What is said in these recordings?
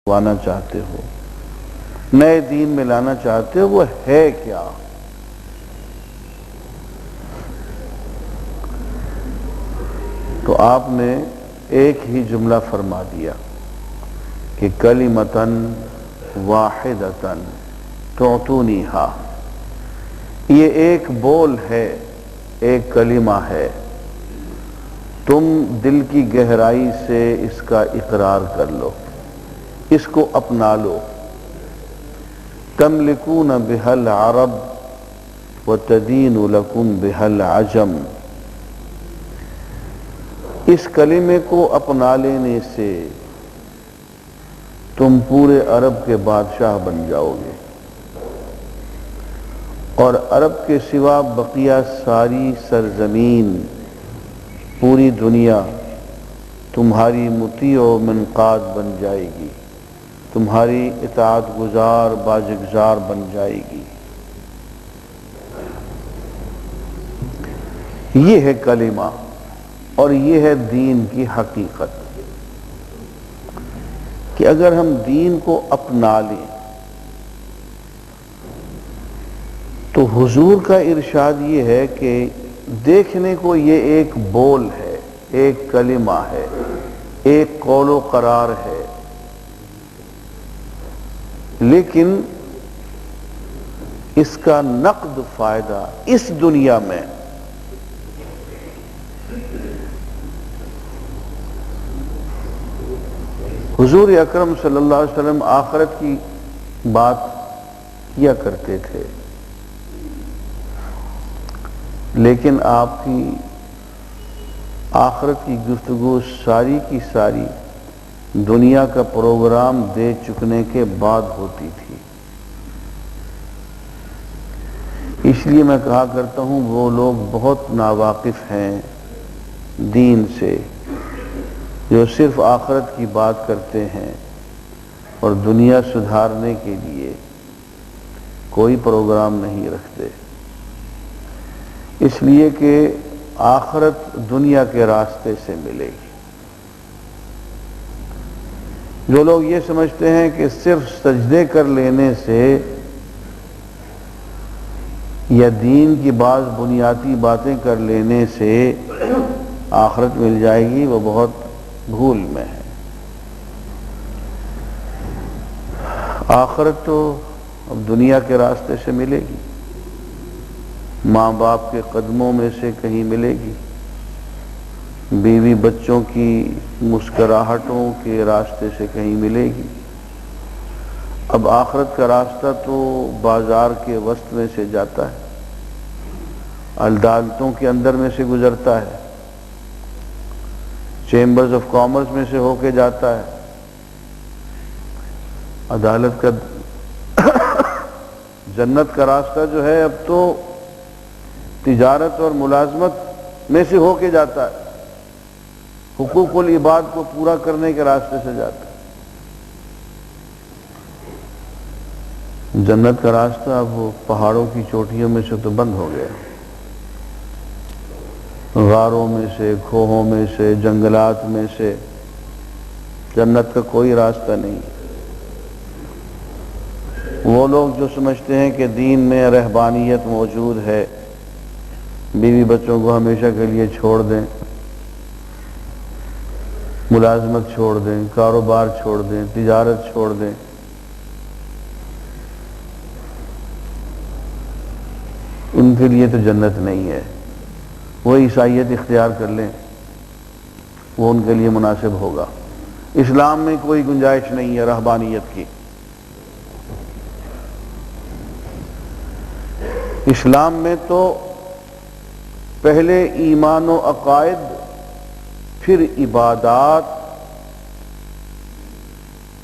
لانا چاہتے ہو، نئے دین میں لانا چاہتے ہو، وہ ہے کیا؟ تو آپ نے ایک ہی جملہ فرما دیا کہ کلمتن واحدتن تعطونیہا، یہ ایک بول ہے، ایک کلمہ ہے، تم دل کی گہرائی سے اس کا اقرار کر لو، اس کو اپنا لو۔ تملکون بہا العرب وتدین لکم بہا العجم، اس کلمے کو اپنا لینے سے تم پورے عرب کے بادشاہ بن جاؤ گے، اور عرب کے سوا بقیہ ساری سرزمین، پوری دنیا تمہاری مطیع و منقاد بن جائے گی، تمہاری اطاعت گزار باجگزار بن جائے گی۔ یہ ہے کلمہ اور یہ ہے دین کی حقیقت، کہ اگر ہم دین کو اپنا لیں تو حضور کا ارشاد یہ ہے کہ دیکھنے کو یہ ایک بول ہے، ایک کلمہ ہے، ایک قول و قرار ہے، لیکن اس کا نقد فائدہ اس دنیا میں حضور اکرم صلی اللہ علیہ وسلم آخرت کی بات کیا کرتے تھے، لیکن آپ کی آخرت کی گفتگو ساری کی ساری دنیا کا پروگرام دے چکنے کے بعد ہوتی تھی۔ اس لیے میں کہا کرتا ہوں وہ لوگ بہت ناواقف ہیں دین سے جو صرف آخرت کی بات کرتے ہیں اور دنیا سدھارنے کے لیے کوئی پروگرام نہیں رکھتے، اس لیے کہ آخرت دنیا کے راستے سے ملے گی۔ جو لوگ یہ سمجھتے ہیں کہ صرف سجدے کر لینے سے یا دین کی بعض بنیادی باتیں کر لینے سے آخرت مل جائے گی، وہ بہت بھول میں ہے۔ آخرت تو اب دنیا کے راستے سے ملے گی، ماں باپ کے قدموں میں سے کہیں ملے گی، بیوی بچوں کی مسکراہٹوں کے راستے سے کہیں ملے گی۔ اب آخرت کا راستہ تو بازار کے وسط میں سے جاتا ہے، عدالتوں کے اندر میں سے گزرتا ہے، چیمبرز آف کامرس میں سے ہو کے جاتا ہے۔ عدالت کا جنت کا راستہ جو ہے اب تو تجارت اور ملازمت میں سے ہو کے جاتا ہے، حقوق العباد کو پورا کرنے کے راستے سے جاتا ہے۔ جنت کا راستہ اب وہ پہاڑوں کی چوٹیوں میں سے تو بند ہو گیا، غاروں میں سے، کھوہوں میں سے، جنگلات میں سے جنت کا کوئی راستہ نہیں۔ وہ لوگ جو سمجھتے ہیں کہ دین میں رہبانیت موجود ہے، بیوی بچوں کو ہمیشہ کے لیے چھوڑ دیں، ملازمت چھوڑ دیں، کاروبار چھوڑ دیں، تجارت چھوڑ دیں، ان کے لیے تو جنت نہیں ہے۔ وہ عیسائیت اختیار کر لیں، وہ ان کے لیے مناسب ہوگا۔ اسلام میں کوئی گنجائش نہیں ہے رہبانیت کی۔ اسلام میں تو پہلے ایمان و عقائد، پھر عبادات،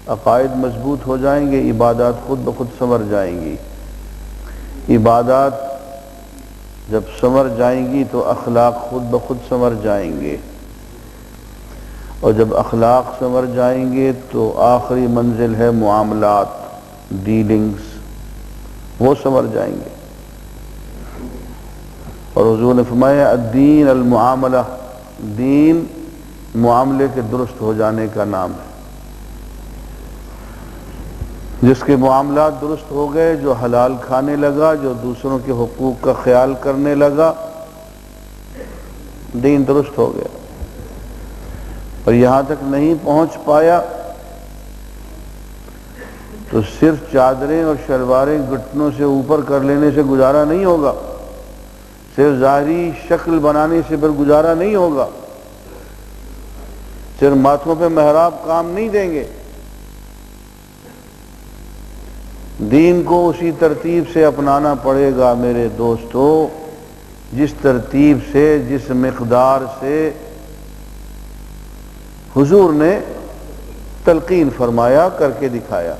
عقائد مضبوط ہو جائیں گے، عبادات خود بخود سنور جائیں گی۔ عبادات جب سنور جائیں گی تو اخلاق خود بخود سنور جائیں گے، اور جب اخلاق سنور جائیں گے تو آخری منزل ہے معاملات، ڈیلنگز، وہ سنور جائیں گے۔ اور حضور نے فرمایا الدین المعاملہ، دین معاملے کے درست ہو جانے کا نام ہے۔ جس کے معاملات درست ہو گئے، جو حلال کھانے لگا، جو دوسروں کے حقوق کا خیال کرنے لگا، دین درست ہو گیا۔ اور یہاں تک نہیں پہنچ پایا تو صرف چادریں اور شلواریں گھٹنوں سے اوپر کر لینے سے گزارا نہیں ہوگا، صرف ظاہری شکل بنانے سے پھر گزارا نہیں ہوگا، صرف ماتھوں پہ محراب کام نہیں دیں گے۔ دین کو اسی ترتیب سے اپنانا پڑے گا میرے دوستو، جس ترتیب سے، جس مقدار سے حضور نے تلقین فرمایا، کر کے دکھایا۔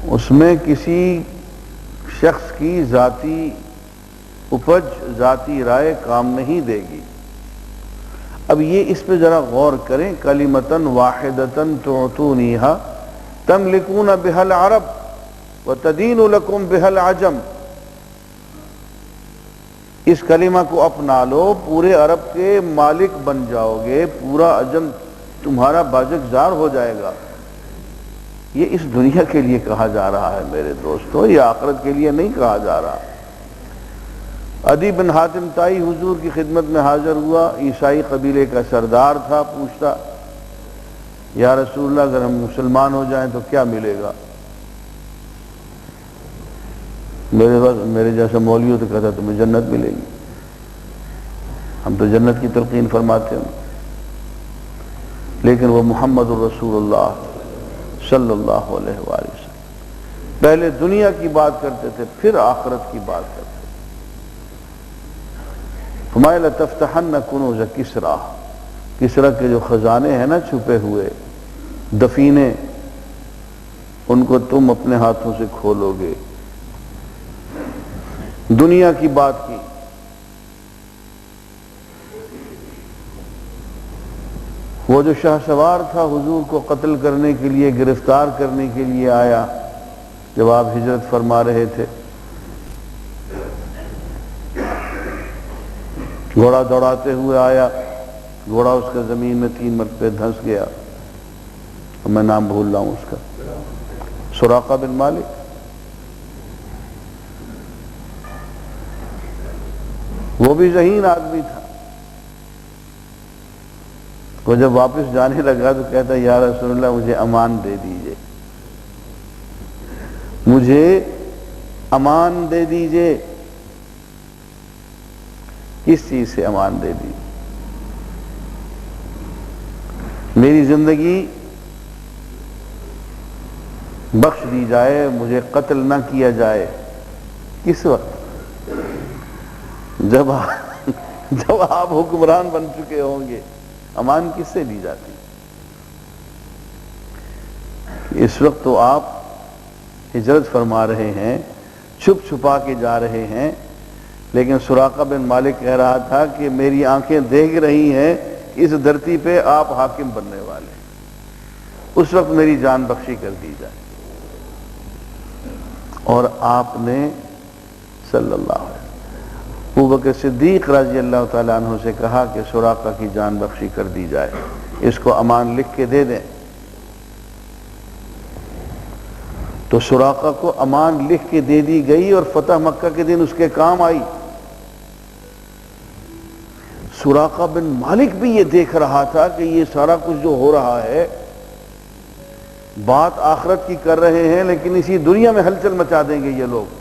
اس میں کسی شخص کی ذاتی اپج، ذاتی رائے کام نہیں دے گی۔ اب یہ اس پہ ذرا غور کریں، کلمتن واحدتن تعطونیہا تملکون بها العرب وتدین لکم بها العجم۔ اس کلمہ کو اپنا لو، پورے عرب کے مالک بن جاؤ گے، پورا عجم تمہارا باجگزار ہو جائے گا۔ یہ اس دنیا کے لیے کہا جا رہا ہے میرے دوستو، یہ آخرت کے لیے نہیں کہا جا رہا۔ عدی بن حاتم تائی حضور کی خدمت میں حاضر ہوا، عیسائی قبیلے کا سردار تھا، پوچھتا یا رسول اللہ اگر ہم مسلمان ہو جائیں تو کیا ملے گا؟ میرے جیسا مولوی تو کہتا تمہیں جنت ملے گی، ہم تو جنت کی تلقین فرماتے ہیں۔ لیکن وہ محمد الرسول اللہ صلی اللہ علیہ وآلہ وسلم پہلے دنیا کی بات کرتے تھے، پھر آخرت کی بات کرتے تھے۔ فرمایا لَتَفْتَحَنَّ كُنُوزَ کسریٰ، کسریٰ کے جو خزانے ہیں نا چھپے ہوئے، دفینے، ان کو تم اپنے ہاتھوں سے کھولو گے۔ دنیا کی بات کی۔ وہ جو شاہ سوار تھا حضور کو قتل کرنے کے لیے، گرفتار کرنے کے لیے آیا جب آپ ہجرت فرما رہے تھے، گھوڑا دوڑاتے ہوئے آیا، گھوڑا اس کا زمین میں 3 مرتبے دھنس گیا، اور میں نام بھول رہا ہوں اس کا، سراقہ بن مالک۔ وہ بھی ذہین آدمی تھا، وہ جب واپس جانے لگا تو کہتا یا رسول اللہ مجھے امان دے دیجئے، مجھے امان دے دیجئے۔ کس چیز سے امان دے دی؟ میری زندگی بخش دی جائے، مجھے قتل نہ کیا جائے۔ کس وقت؟ جب آپ حکمران بن چکے ہوں گے۔ امان کس سے دی جاتی؟ اس وقت تو آپ ہجرت فرما رہے ہیں، چھپ چھپا کے جا رہے ہیں، لیکن سراقہ بن مالک کہہ رہا تھا کہ میری آنکھیں دیکھ رہی ہیں کہ اس دھرتی پہ آپ حاکم بننے والے ہیں، اس وقت میری جان بخشی کر دی جائے۔ اور آپ نے صلی اللہ علیہ وسلم ابوبکر صدیق رضی اللہ تعالیٰ عنہ سے کہا کہ سراقہ کی جان بخشی کر دی جائے، اس کو امان لکھ کے دے دیں۔ تو سراقہ کو امان لکھ کے دے دی گئی، اور فتح مکہ کے دن اس کے کام آئی۔ سراقہ بن مالک بھی یہ دیکھ رہا تھا کہ یہ سارا کچھ جو ہو رہا ہے، بات آخرت کی کر رہے ہیں لیکن اسی دنیا میں ہلچل مچا دیں گے یہ لوگ۔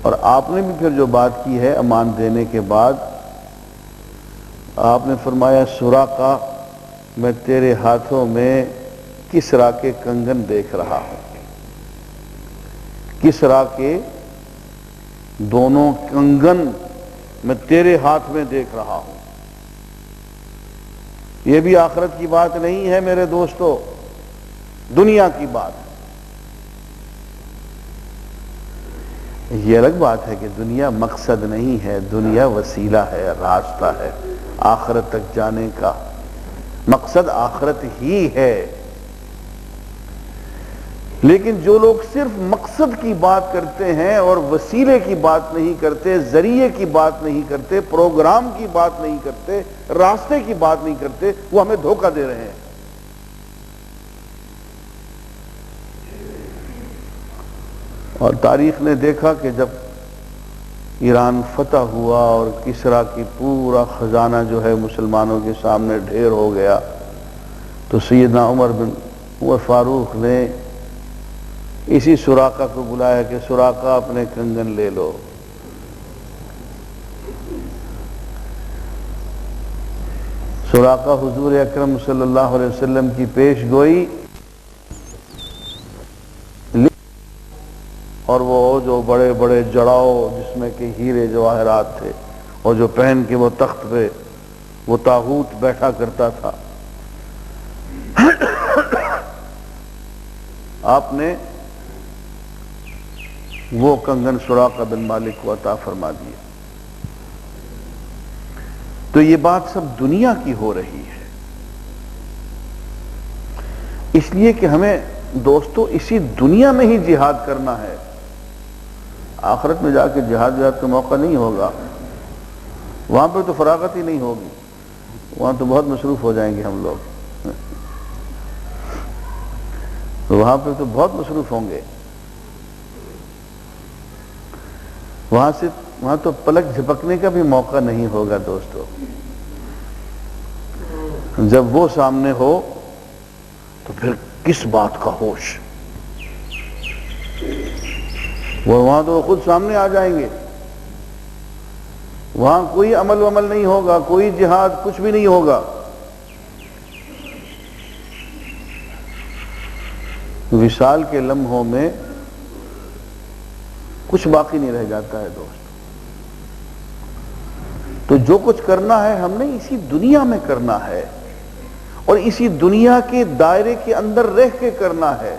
اور آپ نے بھی پھر جو بات کی ہے امان دینے کے بعد، آپ نے فرمایا سراقہ میں تیرے ہاتھوں میں کسریٰ کے کنگن دیکھ رہا ہوں، کسریٰ کے دونوں کنگن میں تیرے ہاتھ میں دیکھ رہا ہوں۔ یہ بھی آخرت کی بات نہیں ہے میرے دوستو، دنیا کی بات ہے۔ یہ الگ بات ہے کہ دنیا مقصد نہیں ہے، دنیا وسیلہ ہے، راستہ ہے آخرت تک جانے کا، مقصد آخرت ہی ہے۔ لیکن جو لوگ صرف مقصد کی بات کرتے ہیں اور وسیلے کی بات نہیں کرتے، ذریعے کی بات نہیں کرتے، پروگرام کی بات نہیں کرتے، راستے کی بات نہیں کرتے، وہ ہمیں دھوکہ دے رہے ہیں۔ اور تاریخ نے دیکھا کہ جب ایران فتح ہوا اور کسریٰ کی پورا خزانہ جو ہے مسلمانوں کے سامنے ڈھیر ہو گیا، تو سیدنا عمر فاروق نے اسی سراقہ کو بلایا کہ سراقہ اپنے کنگن لے لو۔ سراقہ حضور اکرم صلی اللہ علیہ وسلم کی پیش گوئی، اور وہ جو بڑے بڑے جڑاؤ جس میں کہ ہیرے جواہرات تھے، اور جو پہن کے وہ تخت پہ وہ طاغوت بیٹھا کرتا تھا، آپ نے وہ کنگن سراقہ بن مالک کو عطا فرما دیا۔ تو یہ بات سب دنیا کی ہو رہی ہے، اس لیے کہ ہمیں دوستو اسی دنیا میں ہی جہاد کرنا ہے۔ آخرت میں جا کے جہاد کا موقع نہیں ہوگا، وہاں پہ تو فراغت ہی نہیں ہوگی، وہاں تو بہت مصروف ہو جائیں گے ہم لوگ، وہاں پہ تو بہت مصروف ہوں گے، وہاں تو پلک جھپکنے کا بھی موقع نہیں ہوگا دوستو۔ جب وہ سامنے ہو تو پھر کس بات کا ہوش، وہاں تو خود سامنے آ جائیں گے، وہاں کوئی عمل نہیں ہوگا، کوئی جہاد کچھ بھی نہیں ہوگا۔ وصال کے لمحوں میں کچھ باقی نہیں رہ جاتا ہے دوست۔ تو جو کچھ کرنا ہے ہم نے اسی دنیا میں کرنا ہے، اور اسی دنیا کے دائرے کے اندر رہ کے کرنا ہے،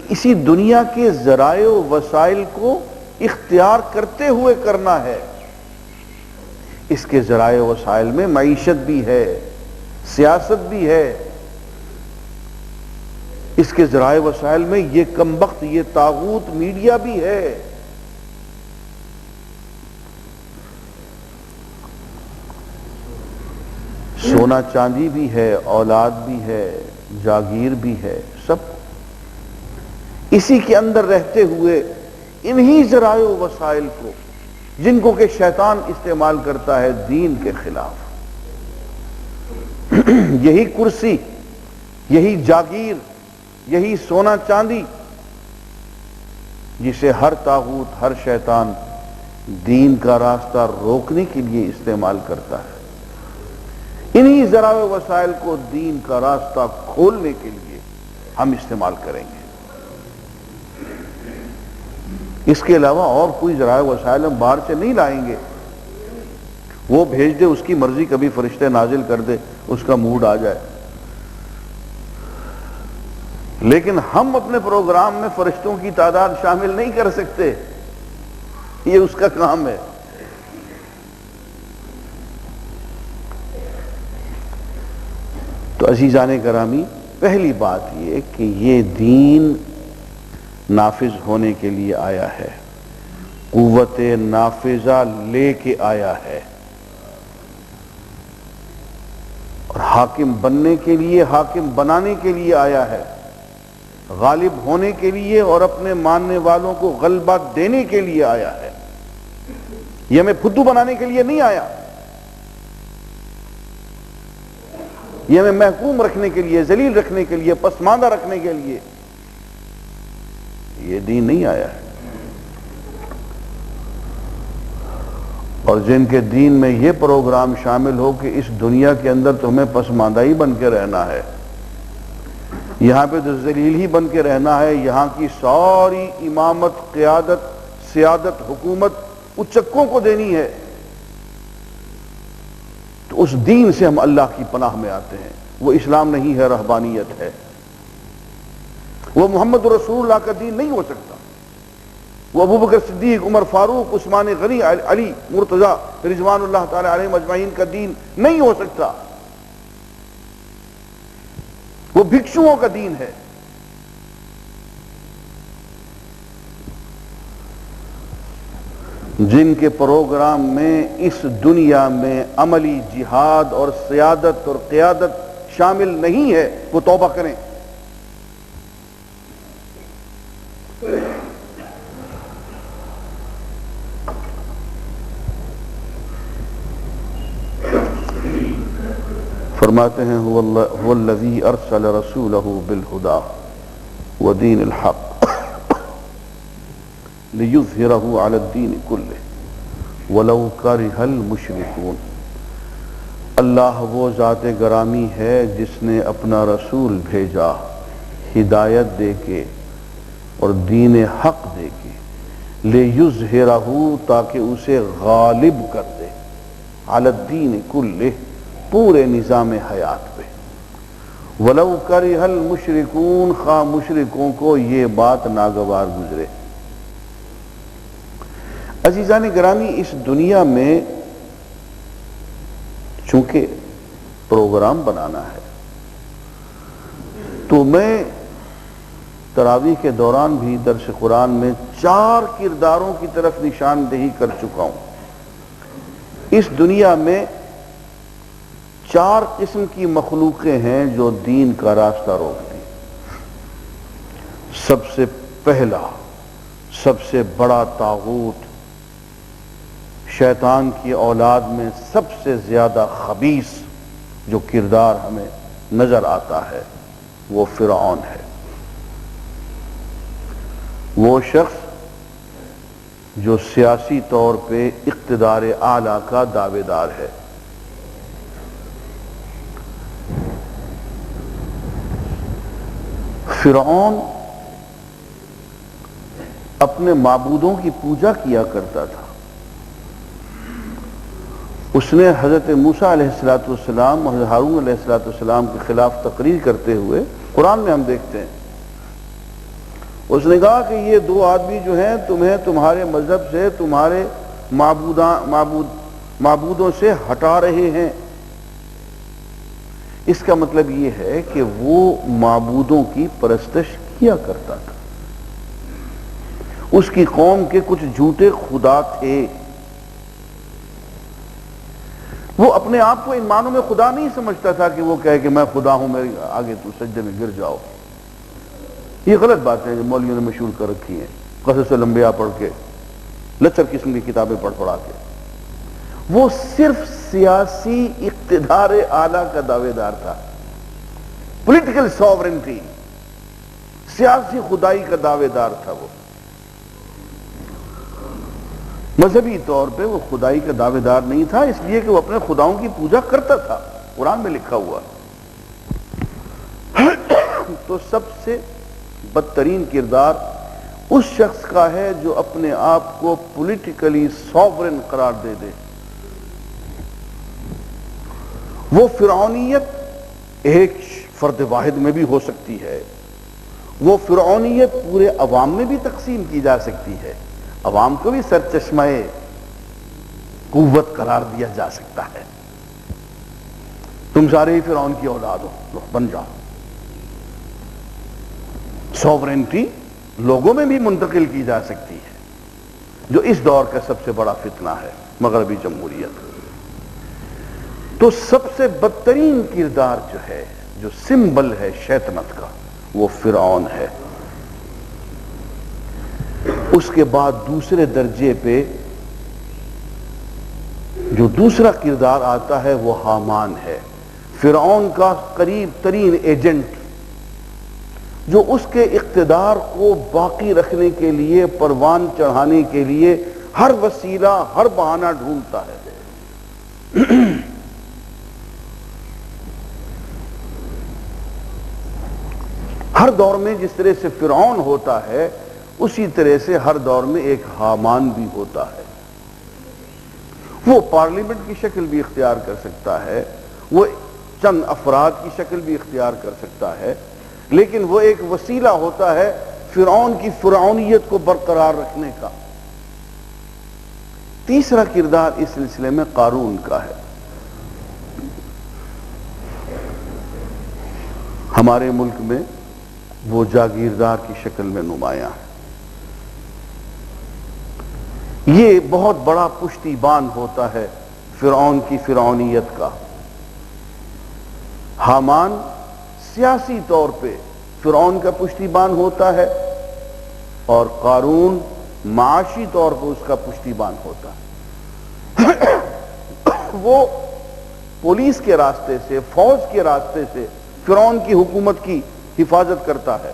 اسی دنیا کے ذرائع و وسائل کو اختیار کرتے ہوئے کرنا ہے۔ اس کے ذرائع و وسائل میں معیشت بھی ہے، سیاست بھی ہے، اس کے ذرائع وسائل میں یہ کمبخت یہ طاغوت میڈیا بھی ہے۔ سونا چاندی بھی ہے، اولاد بھی ہے، جاگیر بھی ہے، سب اسی کے اندر رہتے ہوئے انہی ذرائع و وسائل کو، جن کو کہ شیطان استعمال کرتا ہے دین کے خلاف، یہی کرسی، یہی جاگیر، یہی سونا چاندی، جسے ہر طاغوت ہر شیطان دین کا راستہ روکنے کے لیے استعمال کرتا ہے، انہی ذرائع و وسائل کو دین کا راستہ کھولنے کے لیے ہم استعمال کریں گے۔ اس کے علاوہ اور کوئی ذرائع وسائل ہم باہر سے نہیں لائیں گے، وہ بھیج دے، اس کی مرضی، کبھی فرشتے نازل کر دے، اس کا موڈ آ جائے، لیکن ہم اپنے پروگرام میں فرشتوں کی تعداد شامل نہیں کر سکتے، یہ اس کا کام ہے۔ تو عزیزان گرامی، پہلی بات یہ کہ یہ دین نافذ ہونے کے لیے آیا ہے، قوت نافذہ لے کے آیا ہے، اور حاکم بننے کے لیے، حاکم بنانے کے لیے آیا ہے، غالب ہونے کے لیے اور اپنے ماننے والوں کو غلبہ دینے کے لیے آیا ہے۔ یہ ہمیں پھدو بنانے کے لیے نہیں آیا، یہ ہمیں محکوم رکھنے کے لیے، ذلیل رکھنے کے لیے، پسماندہ رکھنے کے لیے یہ دین نہیں آیا ہے۔ اور جن کے دین میں یہ پروگرام شامل ہو کہ اس دنیا کے اندر تو ہمیں پسماندہ ہی بن کے رہنا ہے، یہاں پہ تو ذلیل ہی بن کے رہنا ہے، یہاں کی ساری امامت، قیادت، سیادت، حکومت اچکوں کو دینی ہے، تو اس دین سے ہم اللہ کی پناہ میں آتے ہیں۔ وہ اسلام نہیں ہے، رہبانیت ہے، وہ محمد رسول اللہ کا دین نہیں ہو سکتا، وہ ابوبکر صدیق، عمر فاروق، عثمان غنی، علی مرتضی رضوان اللہ تعالی علیہم اجمعین کا دین نہیں ہو سکتا، وہ بھکشوؤں کا دین ہے۔ جن کے پروگرام میں اس دنیا میں عملی جہاد اور سیادت اور قیادت شامل نہیں ہے، وہ توبہ کریں۔ فرماتے ہیں هو الذی ارسل رسولہ بالہدی ودین الحق لیظہرہ علی الدین کلہ ولو کرہ المشرکون۔ اللہ وہ ذات گرامی ہے جس نے اپنا رسول بھیجا ہدایت دے کے اور دین حق دے کے، لیظہرہ تاکہ اسے غالب کر دے، علی الدین کلہ پورے نظام حیات پہ، وَلَوْ كَرِهَ الْمُشْرِكُونَ خواہ مشرکوں کو یہ بات ناگوار گزرے۔ عزیزان گرامی، اس دنیا میں چونکہ پروگرام بنانا ہے تو میں تراویح کے دوران بھی درس قرآن میں 4 کرداروں کی طرف نشاندہی کر چکا ہوں۔ اس دنیا میں 4 قسم کی مخلوقیں ہیں جو دین کا راستہ روکتی۔ سب سے پہلا، سب سے بڑا طاغوت، شیطان کی اولاد میں سب سے زیادہ خبیث جو کردار ہمیں نظر آتا ہے وہ فرعون ہے۔ وہ شخص جو سیاسی طور پہ اقتدار اعلیٰ کا دعوے دار ہے۔ فرعون اپنے معبودوں کی پوجا کیا کرتا تھا۔ اس نے حضرت موسیٰ علیہ السلام اور حضرت ہارون علیہ السلام کے خلاف تقریر کرتے ہوئے قرآن میں ہم دیکھتے ہیں، اس نے کہا کہ یہ 2 آدمی جو ہیں تمہیں تمہارے مذہب سے، تمہارے معبودوں سے ہٹا رہے ہیں۔ اس کا مطلب یہ ہے کہ وہ معبودوں کی پرستش کیا کرتا تھا۔ اس کی قوم کے کچھ جھوٹے خدا تھے۔ وہ اپنے آپ کو ان معنوں میں خدا نہیں سمجھتا تھا کہ وہ کہے کہ میں خدا ہوں، میرے آگے تو سجدے میں گر جاؤ۔ یہ غلط بات ہے جو مولویوں نے مشہور کر رکھی ہیں، قصص الانبیاء پڑھ کے، لچر قسم کی کتابیں پڑھا کے۔ وہ صرف سیاسی اقتدار اعلیٰ کا دعوے دار تھا، پولیٹیکل ساورنٹی، سیاسی خدائی کا دعوے دار تھا۔ وہ مذہبی طور پہ وہ خدائی کا دعوے دار نہیں تھا، اس لیے کہ وہ اپنے خداؤں کی پوجا کرتا تھا، قرآن میں لکھا ہوا۔ تو سب سے بدترین کردار اس شخص کا ہے جو اپنے آپ کو پولیٹیکلی ساورن قرار دے دے۔ وہ فرعونیت ایک فرد واحد میں بھی ہو سکتی ہے، وہ فرعونیت پورے عوام میں بھی تقسیم کی جا سکتی ہے، عوام کو بھی سرچشمہ قوت قرار دیا جا سکتا ہے۔ تم سارے ہی فرعون کی اولاد ہو، بن جاؤ۔ سوورنٹی لوگوں میں بھی منتقل کی جا سکتی ہے، جو اس دور کا سب سے بڑا فتنہ ہے، مغربی جمہوریت۔ تو سب سے بدترین کردار جو ہے، جو سمبل ہے شیطنت کا، وہ فرعون ہے۔ اس کے بعد دوسرے درجے پہ جو دوسرا کردار آتا ہے وہ حامان ہے، فرعون کا قریب ترین ایجنٹ، جو اس کے اقتدار کو باقی رکھنے کے لیے، پروان چڑھانے کے لیے ہر وسیلہ، ہر بہانہ ڈھونڈتا ہے۔ ہر دور میں جس طرح سے فرعون ہوتا ہے، اسی طرح سے ہر دور میں ایک حامان بھی ہوتا ہے۔ وہ پارلیمنٹ کی شکل بھی اختیار کر سکتا ہے، وہ چند افراد کی شکل بھی اختیار کر سکتا ہے، لیکن وہ ایک وسیلہ ہوتا ہے فرعون کی فرعونیت کو برقرار رکھنے کا۔ تیسرا کردار اس سلسلے میں قارون کا ہے۔ ہمارے ملک میں وہ جاگیردار کی شکل میں نمایاں ہے۔ یہ بہت بڑا پشتی بان ہوتا ہے فرعون کی فرعونیت کا۔ حامان سیاسی طور پہ فرعون کا پشتی بان ہوتا ہے، اور قارون معاشی طور پر اس کا پشتی بان ہوتا ہے۔ وہ پولیس کے راستے سے، فوج کے راستے سے فرعون کی حکومت کی حفاظت کرتا ہے،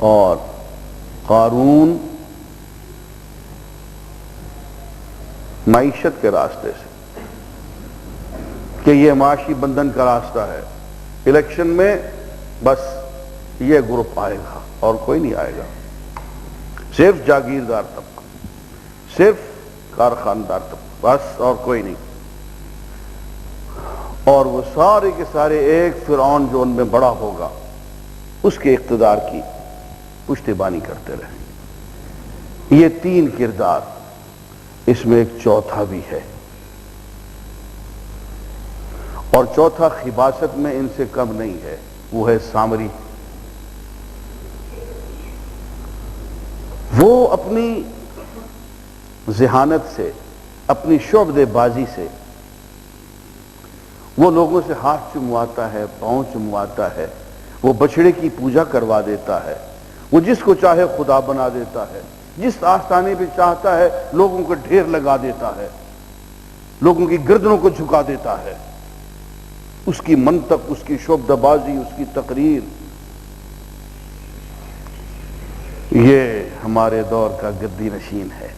اور قارون معیشت کے راستے سے، کہ یہ معاشی بندھن کا راستہ ہے، الیکشن میں بس یہ گروپ آئے گا اور کوئی نہیں آئے گا، صرف جاگیردار طبقہ، صرف کارخاندار طبقہ، بس اور کوئی نہیں۔ اور وہ سارے کے سارے ایک فرعون جو ان میں بڑا ہوگا اس کے اقتدار کی پشتیبانی کرتے رہیں۔ یہ تین کردار، اس میں ایک چوتھا بھی ہے، اور چوتھا خباثت میں ان سے کم نہیں ہے، وہ ہے سامری۔ وہ اپنی ذہانت سے، اپنی شعبدے بازی سے وہ لوگوں سے ہاتھ چمواتا ہے، پاؤں چمواتا ہے، وہ بچڑے کی پوجا کروا دیتا ہے، وہ جس کو چاہے خدا بنا دیتا ہے، جس آستانے پہ چاہتا ہے لوگوں کو ڈھیر لگا دیتا ہے، لوگوں کی گردنوں کو جھکا دیتا ہے۔ اس کی منطق، اس کی شعبدہ بازی، اس کی تقریر، یہ ہمارے دور کا گدی نشین ہے،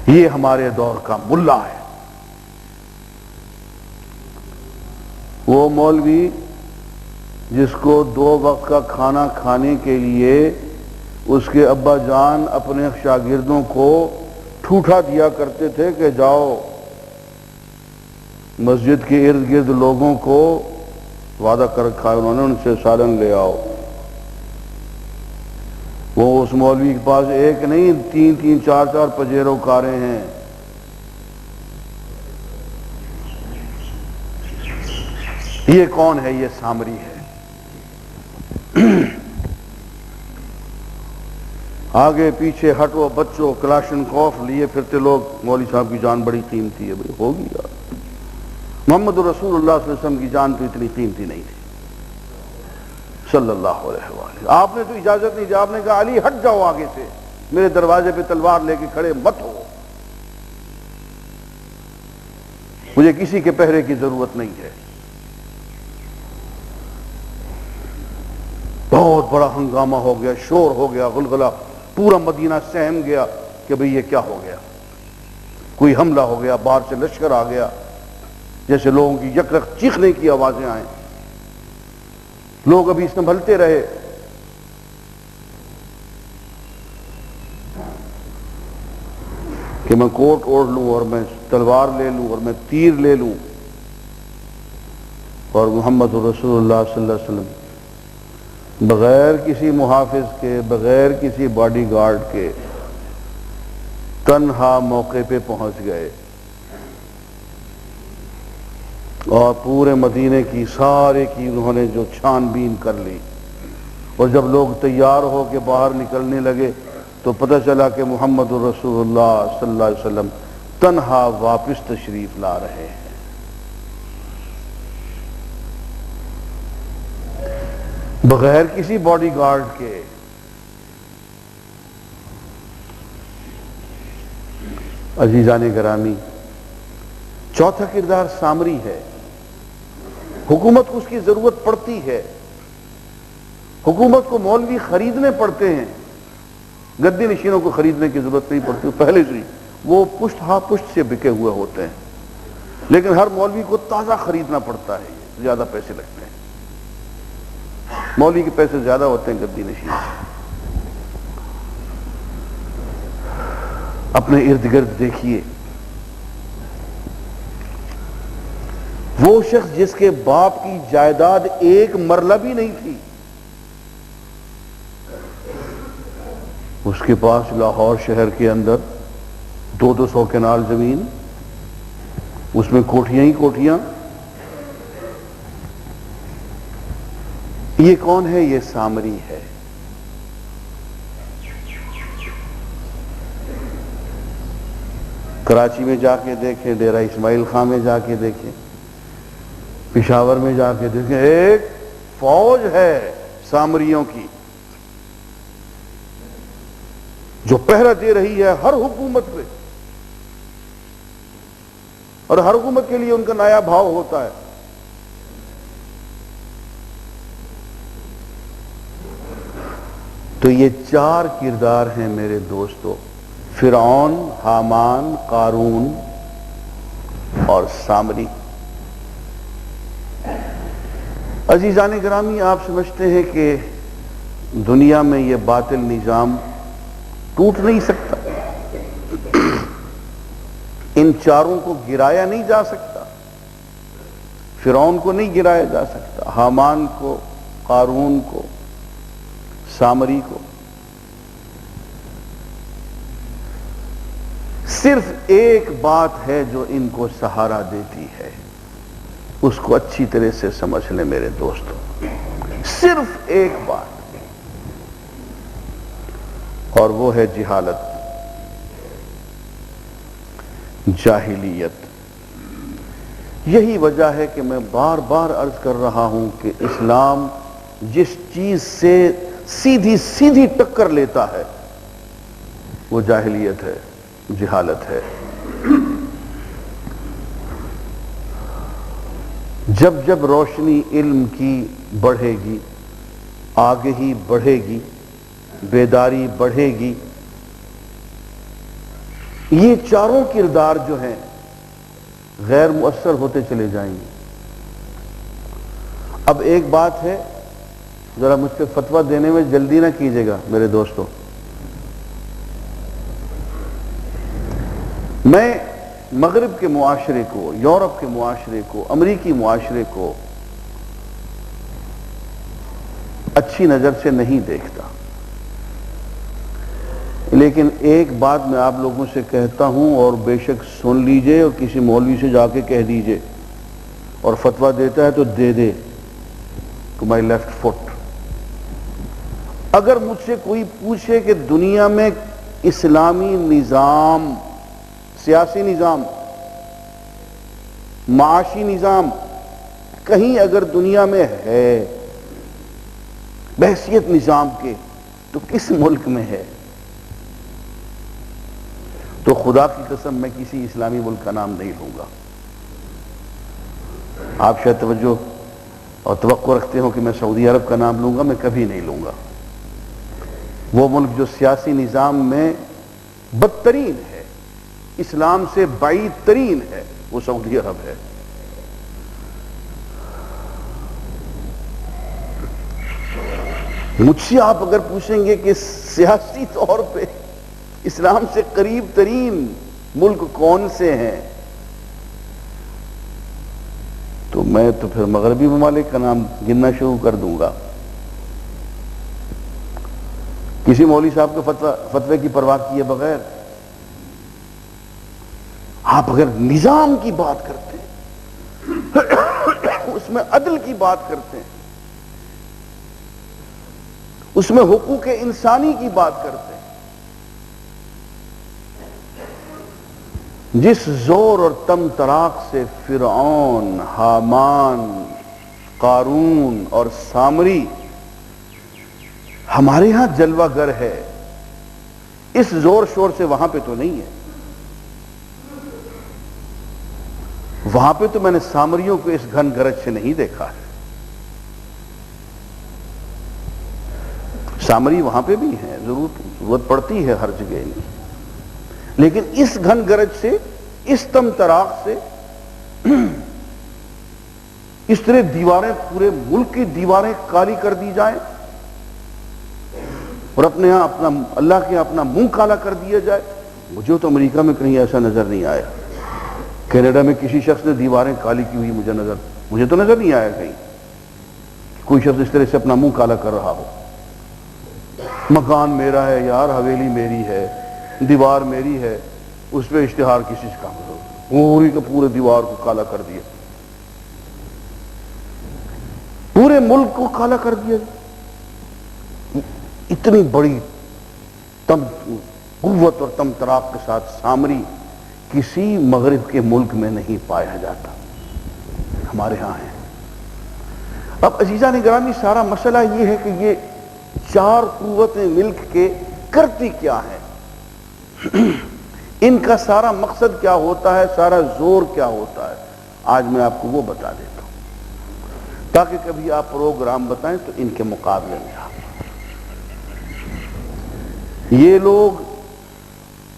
یہ ہمارے دور کا ملا ہے۔ وہ مولوی جس کو 2 وقت کا کھانا کھانے کے لیے اس کے ابا جان اپنے شاگردوں کو ٹھوٹا دیا کرتے تھے کہ جاؤ مسجد کے ارد گرد لوگوں کو وعدہ کر رکھا ہے انہوں نے، ان سے سالن لے آؤ۔ وہ اس مولوی کے پاس ایک نہیں 3 4 پجیرو کاریں ہیں۔ یہ کون ہے؟ یہ سامری ہے۔ آگے پیچھے ہٹو بچوں، کلاشن کوف لیے پھرتے لوگ، مولوی صاحب کی جان بڑی قیمتی ہے۔ بھئی ہوگی یار، محمد رسول اللہ صلی اللہ علیہ وسلم کی جان تو اتنی قیمتی نہیں تھی صلی اللہ علیہ وآلہ۔ آپ نے تو اجازت نہیں دی، آپ نے کہا علی ہٹ جاؤ آگے سے، میرے دروازے پہ تلوار لے کے کھڑے مت ہو، مجھے کسی کے پہرے کی ضرورت نہیں ہے۔ بہت بڑا ہنگامہ ہو گیا، شور ہو گیا، غلغلہ، پورا مدینہ سہم گیا کہ بھئی یہ کیا ہو گیا، کوئی حملہ ہو گیا، باہر سے لشکر آ گیا، جیسے لوگوں کی یکرخ چیخنے کی آوازیں آئیں۔ لوگ ابھی سنبھلتے رہے، کہ میں کوٹ اوڑھ لوں اور میں تلوار لے لوں اور میں تیر لے لوں، اور محمد رسول اللہ صلی اللہ علیہ وسلم بغیر کسی محافظ کے، بغیر کسی باڈی گارڈ کے تنہا موقع پہ پہنچ گئے، اور پورے مدینے کی سارے کی انہوں نے جو چھان بین کر لی، اور جب لوگ تیار ہو کے باہر نکلنے لگے تو پتہ چلا کہ محمد رسول اللہ صلی اللہ علیہ وسلم تنہا واپس تشریف لا رہے ہیں۔ بغیر کسی باڈی گارڈ کے۔ عزیزان گرامی، چوتھا کردار سامری ہے۔ حکومت کو اس کی ضرورت پڑتی ہے، حکومت کو مولوی خریدنے پڑتے ہیں، گدی نشینوں کو خریدنے کی ضرورت نہیں پڑتی، پہلے سے وہ پشت ہاں پشت سے بکے ہوئے ہوتے ہیں، لیکن ہر مولوی کو تازہ خریدنا پڑتا ہے، زیادہ پیسے لگتے ہیں، مولوی کے پیسے زیادہ ہوتے ہیں گدی نشین سے۔ اپنے ارد گرد دیکھیے، وہ شخص جس کے باپ کی جائیداد 1 مرلہ بھی نہیں تھی، اس کے پاس لاہور شہر کے اندر 200 کنال زمین، اس میں کوٹھیاں ہی کوٹھیاں۔ یہ کون ہے؟ یہ سامری ہے۔ کراچی میں جا کے دیکھیں، ڈیرہ اسماعیل خان میں جا کے دیکھیں، پشاور میں جا کے دیکھیں، ایک فوج ہے سامریوں کی جو پہرا دے رہی ہے ہر حکومت پہ، اور ہر حکومت کے لیے ان کا نیا بھاؤ ہوتا ہے۔ تو یہ چار کردار ہیں میرے دوستو، فرعون، حامان، قارون اور سامری۔ عزیزان گرامی، آپ سمجھتے ہیں کہ دنیا میں یہ باطل نظام ٹوٹ نہیں سکتا؟ ان چاروں کو گرایا نہیں جا سکتا؟ فرعون کو نہیں گرایا جا سکتا، حامان کو، قارون کو، سامری کو؟ صرف ایک بات ہے جو ان کو سہارا دیتی ہے، اس کو اچھی طرح سے سمجھ لیں میرے دوستو، صرف ایک بات، اور وہ ہے جہالت، جاہلیت۔ یہی وجہ ہے کہ میں بار بار عرض کر رہا ہوں کہ اسلام جس چیز سے سیدھی سیدھی ٹکر لیتا ہے وہ جاہلیت ہے، جہالت ہے۔ جب جب روشنی علم کی بڑھے گی، آگہی بڑھے گی، بیداری بڑھے گی، یہ چاروں کردار جو ہیں غیر مؤثر ہوتے چلے جائیں گے۔ اب ایک بات ہے، ذرا مجھ پہ فتویٰ دینے میں جلدی نہ کیجیے گا میرے دوستو، میں مغرب کے معاشرے کو، یورپ کے معاشرے کو، امریکی معاشرے کو اچھی نظر سے نہیں دیکھتا، لیکن ایک بات میں آپ لوگوں سے کہتا ہوں، اور بے شک سن لیجئے، اور کسی مولوی سے جا کے کہہ دیجئے، اور فتویٰ دیتا ہے تو دے دے ٹو مائی لیفٹ فٹ۔ اگر مجھ سے کوئی پوچھے کہ دنیا میں اسلامی نظام، سیاسی نظام، معاشی نظام کہیں اگر دنیا میں ہے بحثیت نظام کے، تو کس ملک میں ہے؟ تو خدا کی قسم میں کسی اسلامی ملک کا نام نہیں لوں گا۔ آپ شاید توجہ اور توقع رکھتے ہو کہ میں سعودی عرب کا نام لوں گا، میں کبھی نہیں لوں گا۔ وہ ملک جو سیاسی نظام میں بدترین ہے، اسلام سے بعید ترین ہے، وہ سعودی عرب ہے۔ مجھ سے آپ اگر پوچھیں گے کہ سیاسی طور پہ اسلام سے قریب ترین ملک کون سے ہیں، تو میں تو پھر مغربی ممالک کا نام گننا شروع کر دوں گا۔ کسی مولوی صاحب کے فتوے کی پرواہ کیے بغیر آپ اگر نظام کی بات کرتے ہیں، اس میں عدل کی بات کرتے ہیں، اس میں حقوق انسانی کی بات کرتے ہیں، جس زور اور تم طراق سے فرعون، حامان، قارون اور سامری ہمارے ہاں جلوہ گر ہے، اس زور شور سے وہاں پہ تو نہیں ہے۔ وہاں پہ تو میں نے سامریوں کو اس گھن گرج سے نہیں دیکھا ہے۔ سامری وہاں پہ بھی ہیں، ضرورت پڑتی ہے ہر جگہ نہیں، لیکن اس گھن گرج سے، اس تم طراق سے، اس طرح دیواریں، پورے ملک کی دیواریں کالی کر دی جائیں، اور اپنے ہاں اپنا اللہ کے اپنا منہ کالا کر دیا جائے، مجھے تو امریکہ میں کہیں ایسا نظر نہیں آیا۔ کینیڈا میں کسی شخص نے دیواریں کالی کی ہوئی مجھے تو نظر نہیں آیا کہیں کوئی شخص اس طرح سے اپنا منہ کالا کر رہا ہو۔ مکان میرا ہے یار، حویلی میری ہے، دیوار میری ہے، اس پہ اشتہار کسی سے کام کرو، پوری کا پورے دیوار کو کالا کر دیا، پورے ملک کو کالا کر دیا. اتنی بڑی قوت اور تمطراق کے ساتھ سامری کسی مغرب کے ملک میں نہیں پایا جاتا، ہمارے ہاں ہے. اب عزیزان گرامی، سارا مسئلہ یہ ہے کہ یہ چار قوتیں مل کے کرتی کیا ہے، ان کا سارا مقصد کیا ہوتا ہے، سارا زور کیا ہوتا ہے. آج میں آپ کو وہ بتا دیتا ہوں تاکہ کبھی آپ پروگرام بتائیں تو ان کے مقابلے میں آپ. یہ لوگ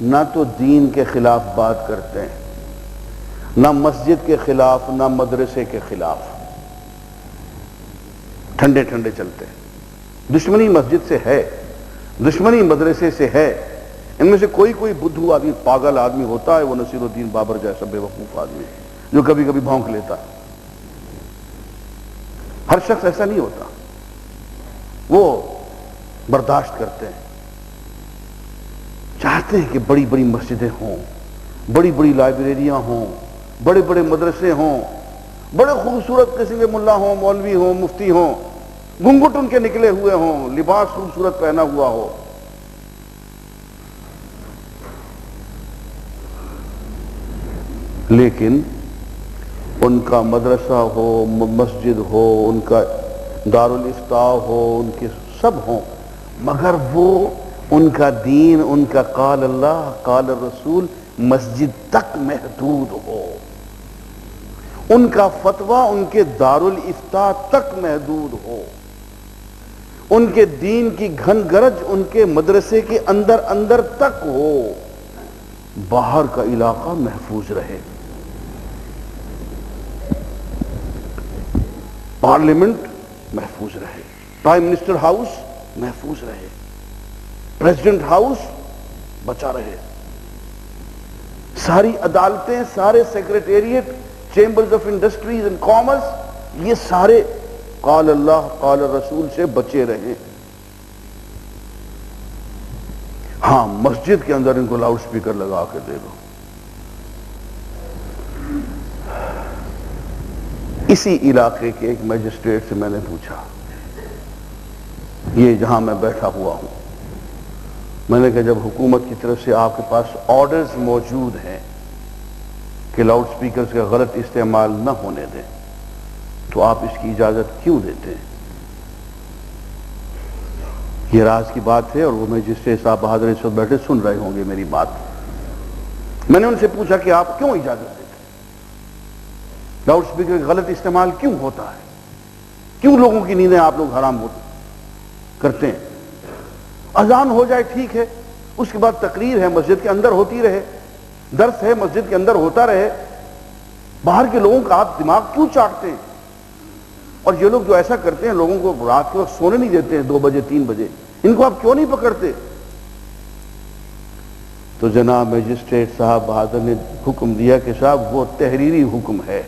نہ تو دین کے خلاف بات کرتے ہیں، نہ مسجد کے خلاف، نہ مدرسے کے خلاف، ٹھنڈے ٹھنڈے چلتے ہیں. دشمنی مسجد سے ہے، دشمنی مدرسے سے ہے. ان میں سے کوئی بدھو آدمی، پاگل آدمی ہوتا ہے، وہ نصیر الدین بابر جیسا بے وقوف آدمی جو کبھی کبھی بھونک لیتا ہے. ہر شخص ایسا نہیں ہوتا، وہ برداشت کرتے ہیں، چاہتے ہیں کہ بڑی بڑی مسجدیں ہوں، بڑی بڑی لائبریریاں ہوں، بڑے بڑے مدرسے ہوں، بڑے خوبصورت قسم کے ملا ہوں، مولوی ہوں، مفتی ہوں، گھنگھٹ ان کے نکلے ہوئے ہوں، لباس خوبصورت پہنا ہوا ہو. لیکن ان کا مدرسہ ہو، مسجد ہو، ان کا دارالافتاء ہو، ان کے سب ہوں، مگر وہ ان کا دین، ان کا قال اللہ قال الرسول مسجد تک محدود ہو، ان کا فتویٰ ان کے دارالافتاء تک محدود ہو، ان کے دین کی گھن گرج ان کے مدرسے کے اندر تک ہو، باہر کا علاقہ محفوظ رہے. پارلیمنٹ محفوظ رہے، پرائم منسٹر ہاؤس محفوظ رہے، پریزیڈنٹ ہاؤس بچا رہے، ساری عدالتیں، سارے secretariat, chambers of industries and commerce, یہ سارے قال اللہ قال الرسول سے بچے رہے. ہاں، مسجد کے اندر ان کو لاؤڈ سپیکر لگا کے دے دو. اسی علاقے کے ایک مجسٹریٹ سے میں نے پوچھا، یہ جہاں میں بیٹھا ہوا ہوں، میں نے کہا جب حکومت کی طرف سے آپ کے پاس آرڈرز موجود ہیں کہ لاؤڈ سپیکرز کا غلط استعمال نہ ہونے دیں، تو آپ اس کی اجازت کیوں دیتے ہیں؟ یہ راز کی بات ہے، اور وہ مجسٹریٹ صاحب بہادر اس وقت بیٹھے سن رہے ہوں گے میری بات. میں نے ان سے پوچھا کہ آپ کیوں اجازت دیتے ہیں؟ لاؤڈ سپیکر کا غلط استعمال کیوں ہوتا ہے؟ کیوں لوگوں کی نیندیں آپ لوگ حرام کرتے ہیں؟ اذان ہو جائے ٹھیک ہے، اس کے بعد تقریر ہے مسجد کے اندر ہوتی رہے، درس ہے مسجد کے اندر ہوتا رہے، باہر کے لوگوں کا آپ دماغ کیوں چاٹتے ہیں؟ اور یہ لوگ جو ایسا کرتے ہیں، لوگوں کو رات کے وقت سونے نہیں دیتے ہیں 2 بجے 3 بجے، ان کو آپ کیوں نہیں پکڑتے؟ تو جناب مجسٹریٹ صاحب بہادر نے حکم دیا کہ صاحب وہ تحریری حکم ہے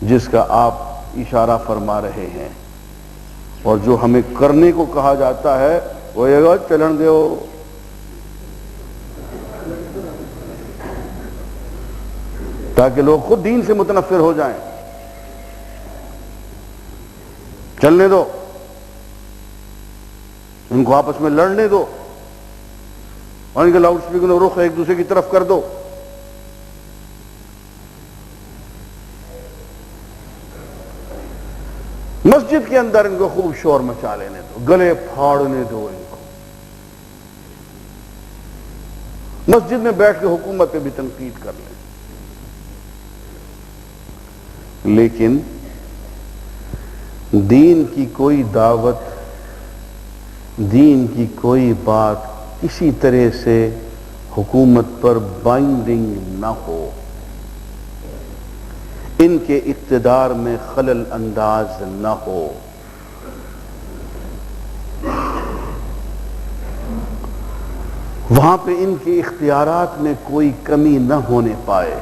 جس کا آپ اشارہ فرما رہے ہیں، اور جو ہمیں کرنے کو کہا جاتا ہے وہ یہ گا چلن دیو. تاکہ لوگ خود دین سے متنفر ہو جائیں. چلنے دو، ان کو آپس میں لڑنے دو، اور ان کے لاؤڈ سپیکر رخ ایک دوسرے کی طرف کر دو. مسجد کے اندر ان کو خوب شور مچا لینے دو، گلے پھاڑنے دو ان کو. مسجد میں بیٹھ کے حکومت پہ بھی تنقید کر لیں. لیکن دین کی کوئی دعوت، دین کی کوئی بات کسی طرح سے حکومت پر بائنڈنگ نہ ہو، ان کے اقتدار میں خلل انداز نہ ہو، وہاں پہ ان کے اختیارات میں کوئی کمی نہ ہونے پائے،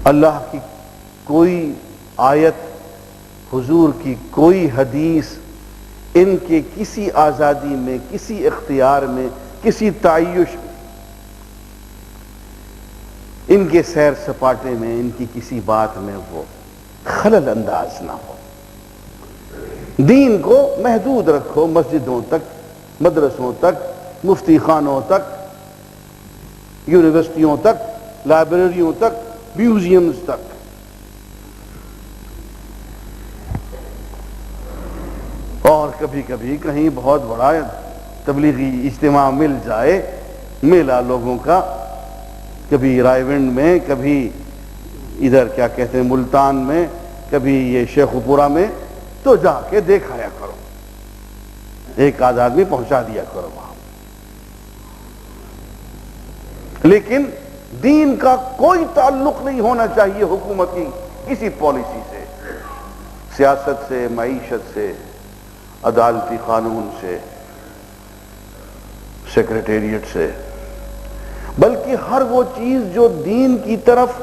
اللہ کی کوئی آیت، حضور کی کوئی حدیث ان کے کسی آزادی میں، کسی اختیار میں، کسی تعیش میں، ان کے سیر سپاٹے میں، ان کی کسی بات میں وہ خلل انداز نہ ہو. دین کو محدود رکھو مسجدوں تک، مدرسوں تک، مفتی خانوں تک، یونیورسٹیوں تک، لائبریریوں تک، میوزیمز تک. اور کبھی کبھی کہیں بہت بڑا تبلیغی اجتماع مل جائے، میلہ لوگوں کا، کبھی رائے ونڈ میں، کبھی ادھر کیا کہتے ہیں ملتان میں، کبھی یہ شیخو پورہ میں، تو جا کے دیکھایا کرو، ایک آدھ آدمی پہنچا دیا کرو وہاں. لیکن دین کا کوئی تعلق نہیں ہونا چاہیے حکومت کی کسی پالیسی سے، سیاست سے، معیشت سے، عدالتی قانون سے، سیکریٹریٹ سے، بلکہ ہر وہ چیز جو دین کی طرف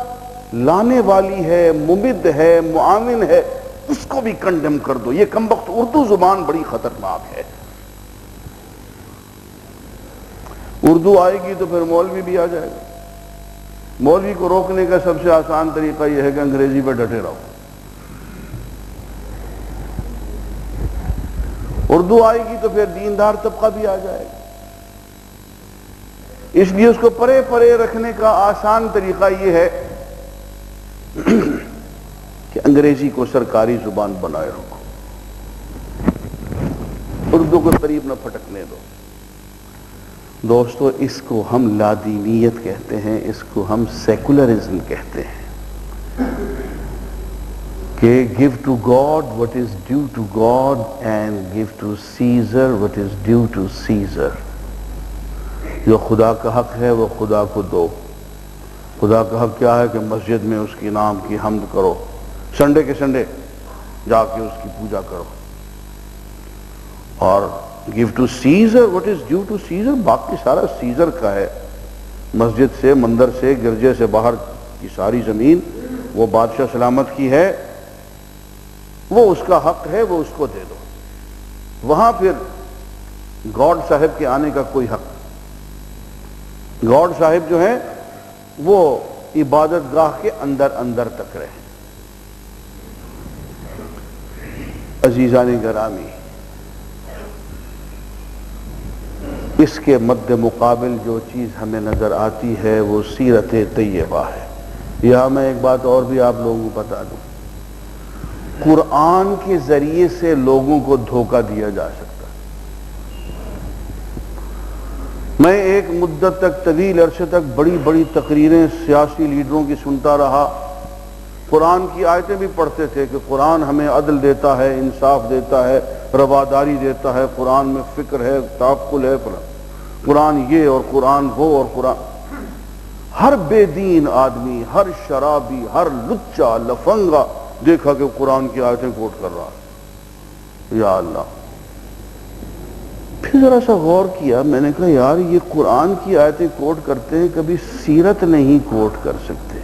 لانے والی ہے، ممد ہے، معاون ہے، اس کو بھی کنڈم کر دو. یہ کمبخت اردو زبان بڑی خطرناک ہے. اردو آئے گی تو پھر مولوی بھی آ جائے گا. مولوی کو روکنے کا سب سے آسان طریقہ یہ ہے کہ انگریزی پہ ڈٹے رہو. اردو آئے گی تو پھر دیندار طبقہ بھی آ جائے گا. اس لیے اس کو پرے پرے رکھنے کا آسان طریقہ یہ ہے کہ انگریزی کو سرکاری زبان بنائے رکھو، اردو کو قریب نہ پھٹکنے دو. دوستو، اس کو ہم لادینیت کہتے ہیں، اس کو ہم سیکولرزم کہتے ہیں کہ give to God what is due to God and give to Caesar what is due to Caesar. جو خدا کا حق ہے وہ خدا کو دو. خدا کا حق کیا ہے کہ مسجد میں اس کی نام کی حمد کرو، سنڈے کے سنڈے جا کے اس کی پوجا کرو. اور give to Caesar what is due to Caesar، باقی سارا سیزر کا ہے. مسجد سے، مندر سے، گرجے سے باہر کی ساری زمین وہ بادشاہ سلامت کی ہے، وہ اس کا حق ہے، وہ اس کو دے دو. وہاں پھر گاڈ صاحب کے آنے کا کوئی حق. گاڈ صاحب جو ہیں وہ عبادت گاہ کے اندر اندر تک رہے. عزیزان گرامی، اس کے مد مقابل جو چیز ہمیں نظر آتی ہے وہ سیرت طیبہ ہے. یہاں میں ایک بات اور بھی آپ لوگوں کو بتا دوں، قرآن کے ذریعے سے لوگوں کو دھوکہ دیا جا سکتا. میں ایک مدت تک، طویل عرصے تک بڑی بڑی تقریریں سیاسی لیڈروں کی سنتا رہا. قرآن کی آیتیں بھی پڑھتے تھے کہ قرآن ہمیں عدل دیتا ہے، انصاف دیتا ہے، رواداری دیتا ہے، قرآن میں فکر ہے، تعقل ہے، قرآن یہ اور قرآن وہ اور قرآن. ہر بے دین آدمی، ہر شرابی، ہر لچا لفنگا دیکھا کہ قرآن کی آیتیں کوٹ کر رہا. یا اللہ! پھر ذرا سا غور کیا، میں نے کہا یار یہ قرآن کی آیتیں کوٹ کرتے ہیں، کبھی سیرت نہیں کوٹ کر سکتے.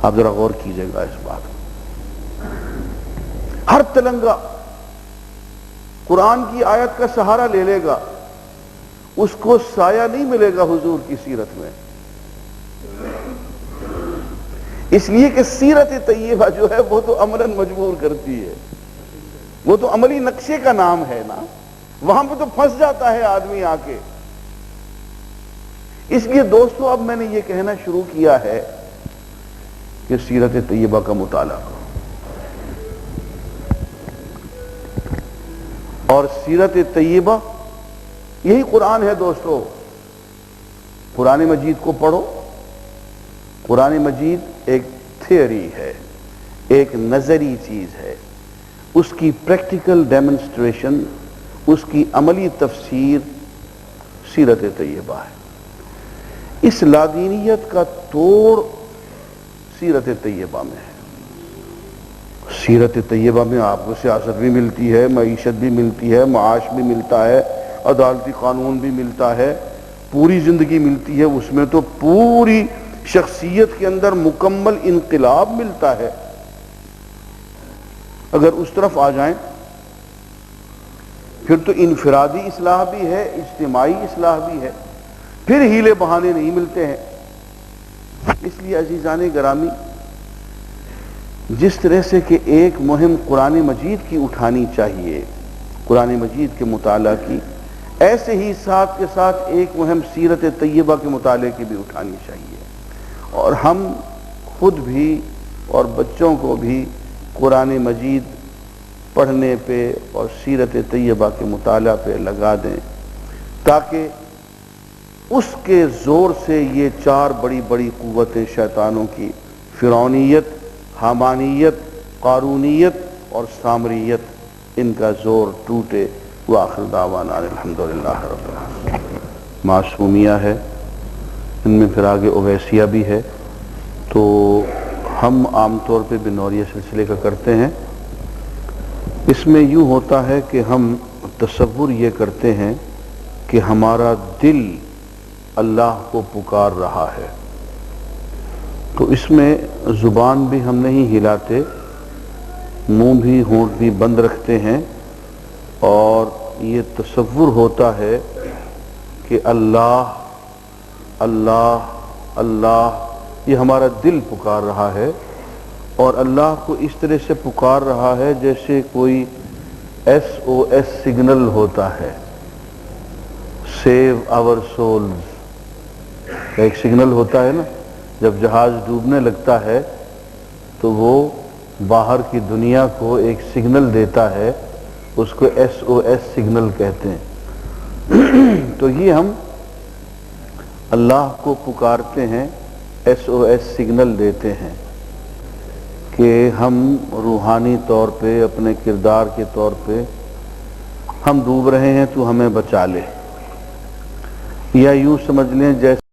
آپ ذرا غور کیجئے گا اس بات. ہر تلنگا قرآن کی آیت کا سہارا لے لے گا، اس کو سایہ نہیں ملے گا حضور کی سیرت میں. اس لیے کہ سیرت طیبہ جو ہے وہ تو عملاً مجبور کرتی ہے، وہ تو عملی نقشے کا نام ہے نا، وہاں پہ تو پھنس جاتا ہے آدمی آ کے. اس لیے دوستو اب میں نے یہ کہنا شروع کیا ہے کہ سیرت طیبہ کا مطالعہ کرو. اور سیرت طیبہ یہی قرآن ہے دوستو. قرآن مجید کو پڑھو. قرآن مجید ایک تھیوری ہے، ایک نظری چیز ہے. اس کی پریکٹیکل ڈیمنسٹریشن، اس کی عملی تفسیر سیرت طیبہ ہے. اس لادینیت کا توڑ سیرت طیبہ میں ہے. سیرت طیبہ میں آپ کو سیاست بھی ملتی ہے، معیشت بھی ملتی ہے، معاش بھی ملتا ہے، عدالتی قانون بھی ملتا ہے، پوری زندگی ملتی ہے. اس میں تو پوری شخصیت کے اندر مکمل انقلاب ملتا ہے. اگر اس طرف آ جائیں پھر تو انفرادی اصلاح بھی ہے، اجتماعی اصلاح بھی ہے، پھر ہیلے بہانے نہیں ملتے ہیں. اس لیے عزیزان گرامی، جس طرح سے کہ ایک مہم قرآن مجید کی اٹھانی چاہیے، قرآن مجید کے مطالعہ کی، ایسے ہی ساتھ کے ساتھ ایک مہم سیرت طیبہ کے مطالعے کی بھی اٹھانی چاہیے، اور ہم خود بھی اور بچوں کو بھی قرآن مجید پڑھنے پہ اور سیرت طیبہ کے مطالعہ پہ لگا دیں، تاکہ اس کے زور سے یہ چار بڑی بڑی قوتیں شیطانوں کی، فرعونیت، حامانیت، قارونیت اور سامریت، ان کا زور ٹوٹے۔ وآخر دعوانا الحمدللہ رب العالمین۔ معصومیہ ہے، ان میں پھر آگے اویسیہ بھی ہے، تو ہم عام طور پہ بنوریہ سلسلے کا کرتے ہیں۔ اس میں یوں ہوتا ہے کہ ہم تصور یہ کرتے ہیں کہ ہمارا دل اللہ کو پکار رہا ہے، تو اس میں زبان بھی ہم نہیں ہلاتے، منہ بھی ہونٹ بھی بند رکھتے ہیں، اور یہ تصور ہوتا ہے کہ اللہ اللہ اللہ، یہ ہمارا دل پکار رہا ہے، اور اللہ کو اس طرح سے پکار رہا ہے جیسے کوئی SOS سگنل ہوتا ہے، سیو آور سولز کا ایک سگنل ہوتا ہے نا، جب جہاز ڈوبنے لگتا ہے تو وہ باہر کی دنیا کو ایک سگنل دیتا ہے، اس کو SOS سگنل کہتے ہیں۔ تو یہ ہم اللہ کو پکارتے ہیں، SOS سگنل دیتے ہیں کہ ہم روحانی طور پہ، اپنے کردار کے طور پہ ہم ڈوب رہے ہیں، تو ہمیں بچا لے، یا یوں سمجھ لیں جیسے